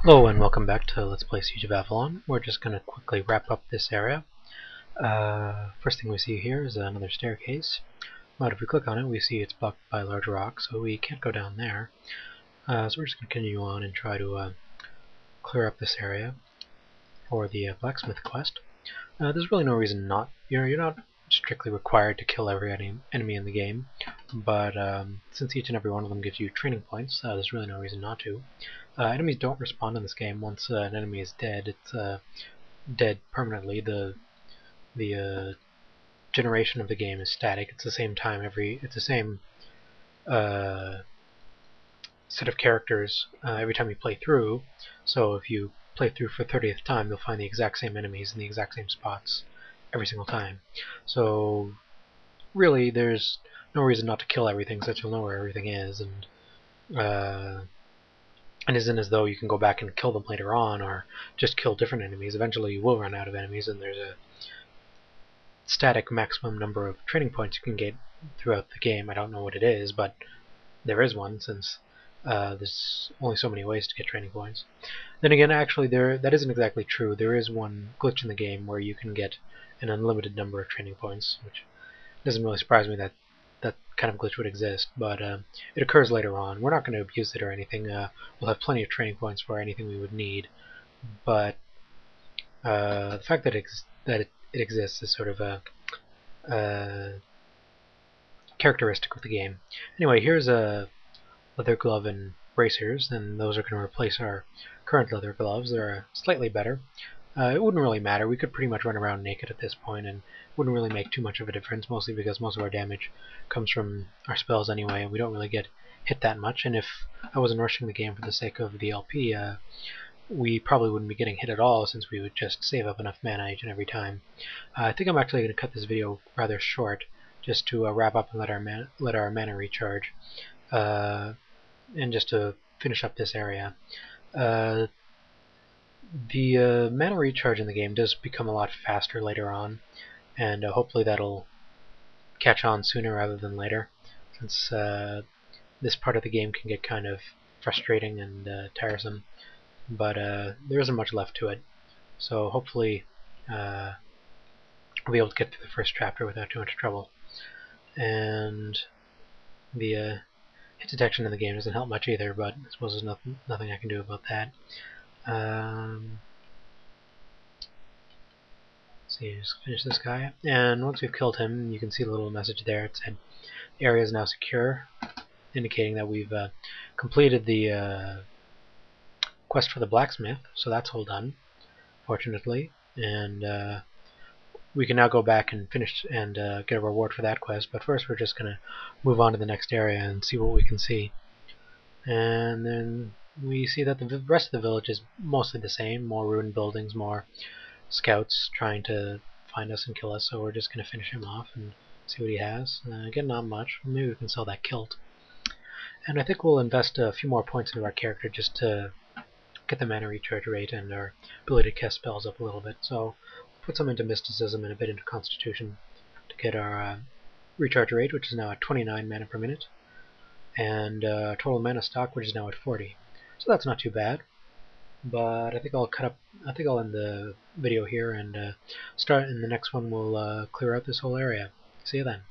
Hello and welcome back to Let's Play Siege of Avalon. We're just going to quickly wrap up this area. First thing we see here is another staircase. But if we click on it, we see it's blocked by a large rock, so we can't go down there. So we're just going to continue on and try to clear up this area for the blacksmith quest. There's really no reason not. You're not strictly required to kill every enemy in the game, but since each and every one of them gives you training points, there's really no reason not to. Enemies don't respawn in this game. Once an enemy is dead, it's dead permanently. The generation of the game is static. It's the same time it's the same set of characters every time you play through. So if you play through for 30th time, you'll find the exact same enemies in the exact same spots every single time. So really, there's no reason not to kill everything, since you'll know where everything is, and isn't as though you can go back and kill them later on, or just kill different enemies. Eventually you will run out of enemies, and there's a static maximum number of training points you can get throughout the game. I don't know what it is, but there is one, since there's only so many ways to get training points. Then again, actually, that isn't exactly true. There is one glitch in the game where you can get an unlimited number of training points, which doesn't really surprise me that that kind of glitch would exist, but it occurs later on. We're not going to abuse it or anything. We'll have plenty of training points for anything we would need, but the fact that it exists is sort of a characteristic of the game. Anyway, here's a leather glove and bracers, and those are going to replace our current leather gloves. They're slightly better. It wouldn't really matter. We could pretty much run around naked at this point, and it wouldn't really make too much of a difference, mostly because most of our damage comes from our spells anyway, and we don't really get hit that much. And if I wasn't rushing the game for the sake of the LP, we probably wouldn't be getting hit at all, since we would just save up enough mana each and every time. I think I'm actually going to cut this video rather short, just to wrap up and let our mana recharge, and just to finish up this area. The mana recharge in the game does become a lot faster later on, and hopefully that'll catch on sooner rather than later, since this part of the game can get kind of frustrating and tiresome, but there isn't much left to it, so hopefully we'll be able to get through the first chapter without too much trouble. And the hit detection in the game doesn't help much either, but I suppose there's nothing I can do about that. See, just finish this guy, and once we've killed him, you can see the little message there. It said the area is now secure, indicating that we've completed the quest for the blacksmith, so that's all done, fortunately, and we can now go back and finish and get a reward for that quest. But first we're just going to move on to the next area and see what we can see. And then we see that the rest of the village is mostly the same. More ruined buildings, more scouts trying to find us and kill us, so we're just going to finish him off and see what he has. Again, not much. Maybe we can sell that kilt. And I think we'll invest a few more points into our character just to get the mana recharge rate and our ability to cast spells up a little bit. So put some into mysticism and a bit into constitution to get our recharge rate, which is now at 29 mana per minute, and total mana stock, which is now at 40. So that's not too bad. But I think I'll end the video here and start in the next one. We'll clear out this whole area. See you then.